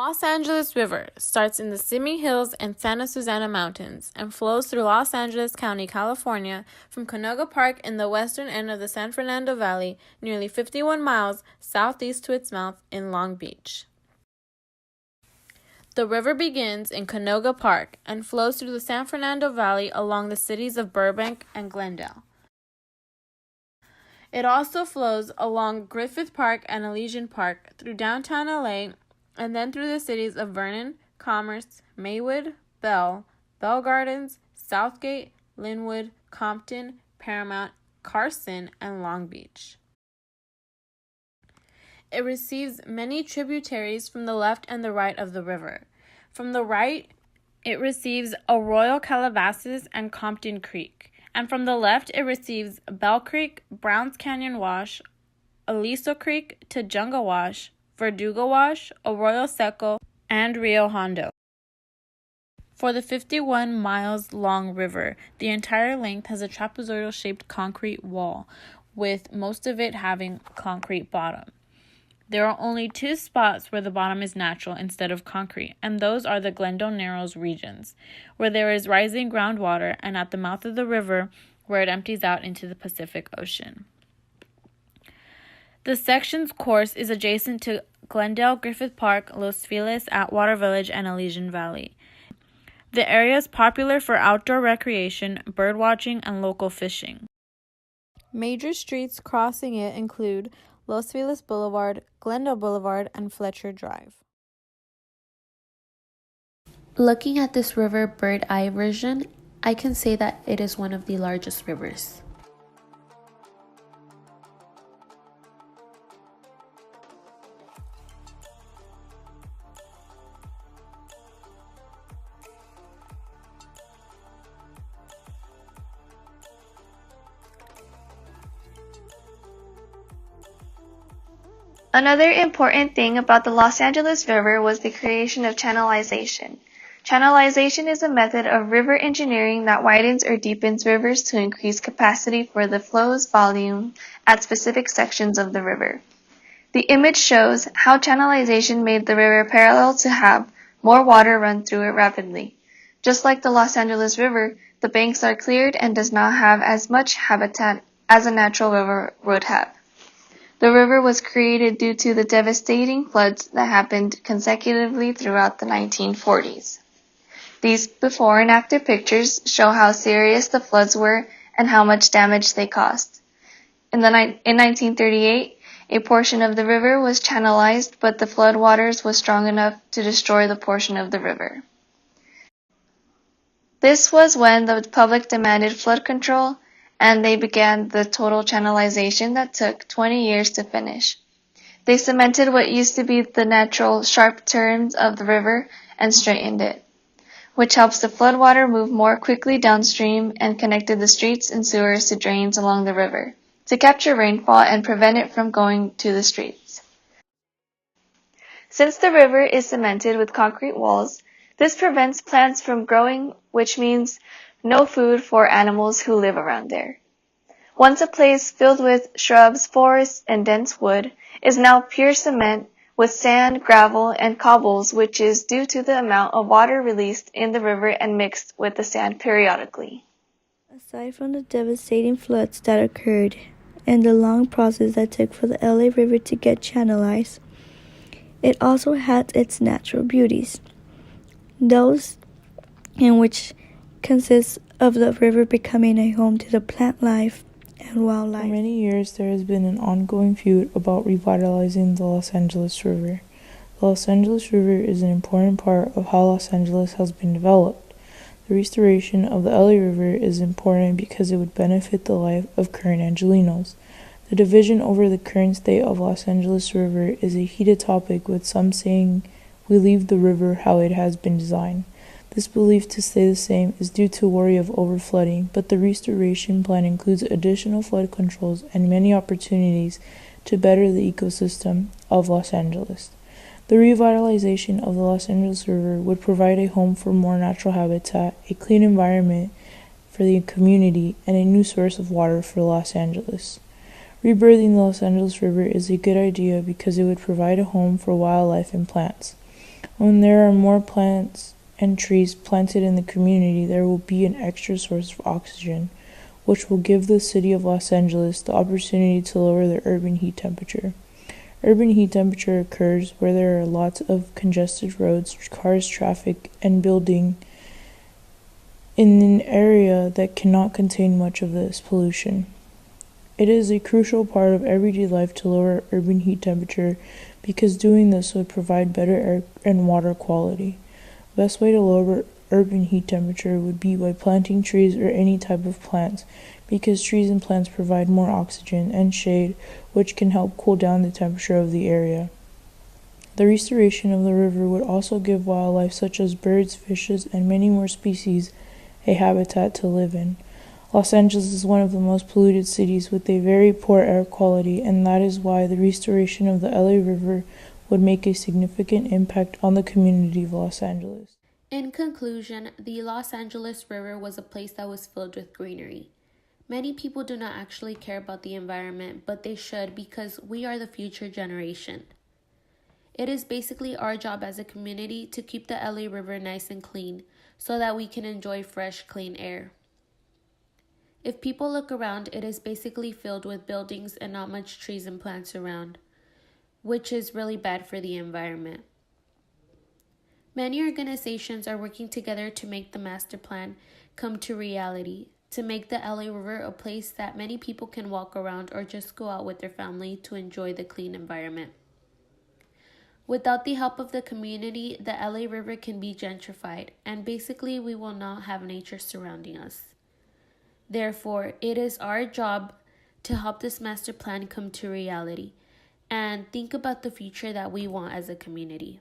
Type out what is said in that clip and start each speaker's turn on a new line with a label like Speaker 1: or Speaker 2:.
Speaker 1: Los Angeles River starts in the Simi Hills and Santa Susana Mountains and flows through Los Angeles County, California, from Canoga Park in the western end of the San Fernando Valley, nearly 51 miles southeast to its mouth in Long Beach. The river begins in Canoga Park and flows through the San Fernando Valley along the cities of Burbank and Glendale. It also flows along Griffith Park and Elysian Park through downtown LA and then through the cities of Vernon, Commerce, Maywood, Bell Gardens, Southgate, Linwood, Compton, Paramount, Carson, and Long Beach. It receives many tributaries from the left and the right of the river. From the right, it receives Arroyo Calabasas and Compton Creek, and from the left, it receives Bell Creek, Browns Canyon Wash, Aliso Creek, Tujunga Wash, Verdugo Wash, Arroyo Seco, and Rio Hondo. For the 51 miles long river, the entire length has a trapezoidal-shaped concrete wall, with most of it having concrete bottom. There are only two spots where the bottom is natural instead of concrete, and those are the Glendale Narrows regions, where there is rising groundwater, and at the mouth of the river, where it empties out into the Pacific Ocean. The section's course is adjacent to Glendale, Griffith Park, Los Feliz, Atwater Village, and Elysian Valley. The area is popular for outdoor recreation, birdwatching, and local fishing. Major streets crossing it include Los Feliz Boulevard, Glendale Boulevard, and Fletcher Drive.
Speaker 2: Looking at this river bird eye version, I can say that it is one of the largest rivers.
Speaker 3: Another important thing about the Los Angeles River was the creation of channelization. Channelization is a method of river engineering that widens or deepens rivers to increase capacity for the flow's volume at specific sections of the river. The image shows how channelization made the river parallel to have more water run through it rapidly. Just like the Los Angeles River, the banks are cleared and does not have as much habitat as a natural river would have. The river was created due to the devastating floods that happened consecutively throughout the 1940s. These before and after pictures show how serious the floods were and how much damage they caused. In 1938, a portion of the river was channelized, but the flood waters was strong enough to destroy the portion of the river. This was when the public demanded flood control, and they began the total channelization that took 20 years to finish. They cemented what used to be the natural sharp turns of the river and straightened it, which helps the floodwater move more quickly downstream and connected the streets and sewers to drains along the river to capture rainfall and prevent it from going to the streets. Since the river is cemented with concrete walls, this prevents plants from growing, which means no food for animals who live around there. Once a place filled with shrubs, forests, and dense wood is now pure cement with sand, gravel, and cobbles, which is due to the amount of water released in the river and mixed with the sand periodically.
Speaker 4: Aside from the devastating floods that occurred and the long process that took for the LA River to get channelized, it also had its natural beauties, those in which consists of the river becoming a home to the plant life and wildlife.
Speaker 5: For many years, there has been an ongoing feud about revitalizing the Los Angeles River. The Los Angeles River is an important part of how Los Angeles has been developed. The restoration of the LA River is important because it would benefit the life of current Angelinos. The division over the current state of Los Angeles River is a heated topic, with some saying we leave the river how it has been designed. This belief to stay the same is due to worry of overflooding, but the restoration plan includes additional flood controls and many opportunities to better the ecosystem of Los Angeles. The revitalization of the Los Angeles River would provide a home for more natural habitat, a clean environment for the community, and a new source of water for Los Angeles. Rebirthing the Los Angeles River is a good idea because it would provide a home for wildlife and plants. When there are more plants and trees planted in the community, there will be an extra source of oxygen, which will give the city of Los Angeles the opportunity to lower the urban heat temperature. Urban heat temperature occurs where there are lots of congested roads, cars, traffic, and building in an area that cannot contain much of this pollution. It is a crucial part of everyday life to lower urban heat temperature because doing this would provide better air and water quality. The best way to lower urban heat temperature would be by planting trees or any type of plants because trees and plants provide more oxygen and shade, which can help cool down the temperature of the area. The restoration of the river would also give wildlife such as birds, fishes, and many more species a habitat to live in. Los Angeles is one of the most polluted cities with a very poor air quality, and that is why the restoration of the LA River would make a significant impact on the community of Los Angeles.
Speaker 2: In conclusion, the Los Angeles River was a place that was filled with greenery. Many people do not actually care about the environment, but they should because we are the future generation. It is basically our job as a community to keep the LA River nice and clean so that we can enjoy fresh, clean air. If people look around, it is basically filled with buildings and not much trees and plants around, which is really bad for the environment. Many organizations are working together to make the master plan come to reality, to make the LA River a place that many people can walk around or just go out with their family to enjoy the clean environment. Without the help of the community, the LA River can be gentrified, and basically we will not have nature surrounding us. Therefore, it is our job to help this master plan come to reality and think about the future that we want as a community.